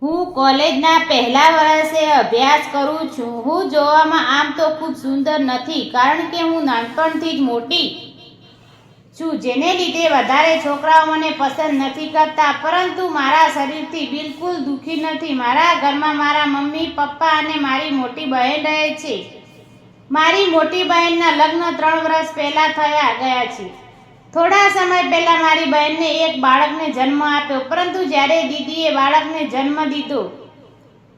હું કોલેજના પહેલા વર્ષે અભ્યાસ કરું છું। હું જોવામાં આમ તો ખૂબ સુંદર નથી, કારણ કે હું નાનપણથી જ મોટી છું, જેને લીધે વધારે છોકરાઓ મને પસંદ નથી કરતા। પરંતુ મારા શરીરથી બિલકુલ દુઃખી નથી। મારા ઘરમાં મારા મમ્મી, પપ્પા અને મારી મોટી બહેન રહે છે। મારી મોટી બહેનના લગ્ન 3 વર્ષ પહેલા થયા ગયા છે। થોડા સમય પહેલા મારી બહેનને એક બાળકને જન્મ આપ્યો, પરંતુ જ્યારે દીદીએ બાળકને જન્મ દીધો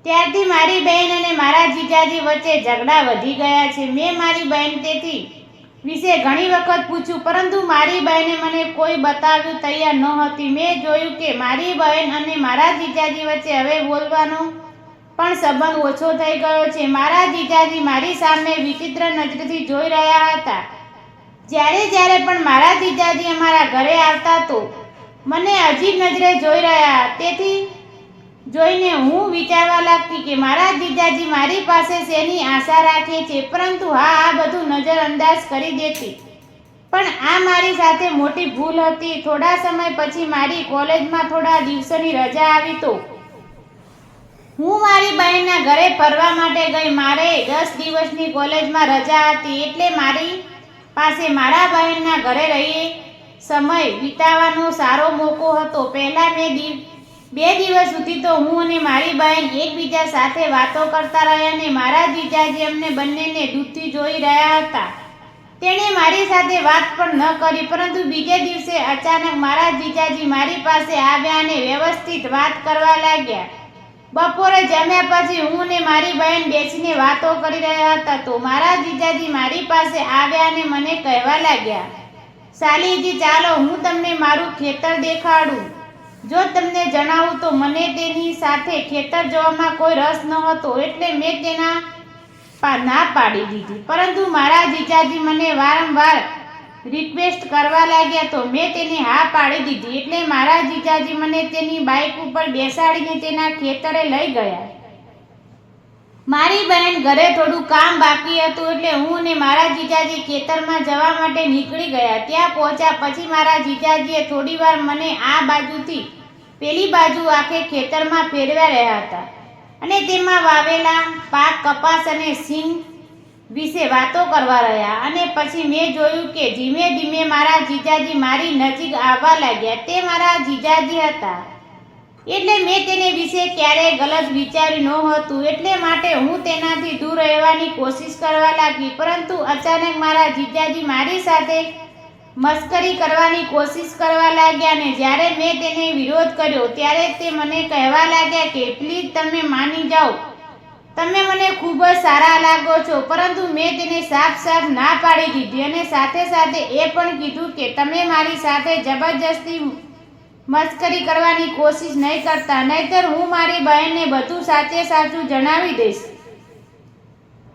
ત્યારથી મારી બહેન અને મારા જીજાજી વચ્ચે ઝઘડા વધી ગયા છે। મેં મારી બહેન તેથી વિશે ઘણી વખત પૂછ્યું, પરંતુ મારી બહેને મને કોઈ બતાવ્યું તૈયાર નહોતી। મેં જોયું કે મારી બહેન અને મારા જીજાજી વચ્ચે હવે બોલવાનો પણ સંબંધ ઓછો થઈ ગયો છે। મારા જીજાજી મારી સામે વિચિત્ર નજરથી જોઈ રહ્યા હતા। જ્યારે પણ મારા જીજાજી અમારા ઘરે આવતા તો મને અજીબ નજરે જોઈ રહ્યા। તેથી જોઈને હું વિચારવા લાગતી કે મારા જીજાજી મારી પાસે શેની આશા રાખે છે, પરંતુ આ બધું નજરઅંદાજ કરી દેતી। પણ આ મારી સાથે મોટી ભૂલ હતી। થોડા સમય પછી મારી કોલેજમાં થોડા દિવસોની રજા આવી તો હું મારી બહેનના ઘરે ફરવા માટે ગઈ। મારે 10 દિવસની કોલેજમાં રજા હતી, એટલે મારી પાસે મારા બહેનના ઘરે રહી સમય વિતાવવાનો સારો મોકો હતો। પહેલા 2 દિવસ સુધી તો હું અને મારી બહેન એકબીજા સાથે વાતો કરતા રહ્યા અને મારા જીજાજી અમને બંનેને દૂરથી જોઈ રહ્યા હતા। તેણે મારી સાથે વાત પણ ન કરી, પરંતુ બીજે દિવસે અચાનક મારા જીજાજી મારી પાસે આવ્યા અને વ્યવસ્થિત વાત કરવા લાગ્યા। બપોરે જમ્યા પછી હું અને મારી બહેન બેસીને વાતો કરી રહ્યા હતા તો મારા જીજાજી મારી પાસે આવ્યા અને મને કહેવા લાગ્યા, શાલીજી, ચાલો હું તમને મારું ખેતર દેખાડું। જો તમને જણાવું તો મને તેની સાથે ખેતર જોવામાં કોઈ રસ નહોતો, એટલે મેં તેના ના પાડી દીધી। પરંતુ મારા જીજાજી મને વારંવાર રિક્વેસ્ટ કરવા લાગ્યા તો મેં તેને હા પાડી દીધી। એટલે મારા જીજાજી મને તેની બાઇક ઉપર બેસાડીને તેના ખેતરે લઈ ગયા। મારી બહેન ઘરે થોડું કામ બાકી હતું, એટલે હું અને મારા જીજાજી ખેતરમાં જવા માટે નીકળી ગયા। ત્યાં પહોંચ્યા પછી મારા જીજાજીએ થોડીવાર મને આ બાજુથી પેલી બાજુ આખે ખેતરમાં ફેરવ્યા રહ્યા હતા અને તેમાં વાવેલા પાક, કપાસ અને સિંગ વિશે વાતો કરવા રહ્યા। અને પછી મેં જોયું કે ધીમે ધીમે મારા જીજાજી મારી નજીક આવવા લાગ્યા। તે મારા જીજાજી હતા, એટલે મેં તેને વિશે ક્યારેય ગલત વિચાર્યું નહોતું, એટલે માટે હું તેનાથી દૂર રહેવાની કોશિશ કરવા લાગી। પરંતુ અચાનક મારા જીજાજી મારી સાથે મસ્કરી કરવાની કોશિશ કરવા લાગ્યા અને જ્યારે મેં તેને વિરોધ કર્યો ત્યારે તે મને કહેવા લાગ્યા કે પ્લીઝ તમે માની જાઓ, તમે મને ખૂબ જ સારા લાગો છો। પરંતુ મેં તેને સાફ ના પાડી દીધી અને સાથે સાથે એ પણ કીધું કે તમે મારી સાથે જબરજસ્તી મસ્કરી કરવાની કોશિશ નહીં કરતા, નહીંતર હું મારી બહેનને બધું સાચું જણાવી દઈશ।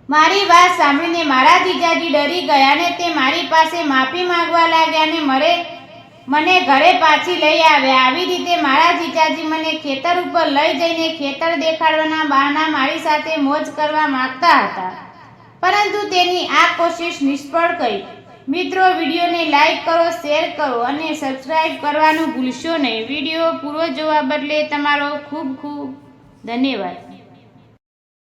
મારી વાત સાંભળીને મારા જીજાજી ડરી ગયા અને તે મારી પાસે માફી માંગવા લાગ્યા અને મને ઘરે પાછી લઈ આવ્યા। આવી રીતે મારા જીજાજી મને ખેતર ઉપર લઈ જઈને ખેતર દેખાડવાના બહાના મારી સાથે મોજ કરવા માંગતા હતા, પરંતુ તેની આ કોશિશ નિષ્ફળ ગઈ। મિત્રો, વિડીયોને લાઈક કરો, શેર કરો અને સબસ્ક્રાઈબ કરવાનું ભૂલશો નહીં। વિડીયો પૂરો જોવા બદલે તમારો ખૂબ ખૂબ ધન્યવાદ।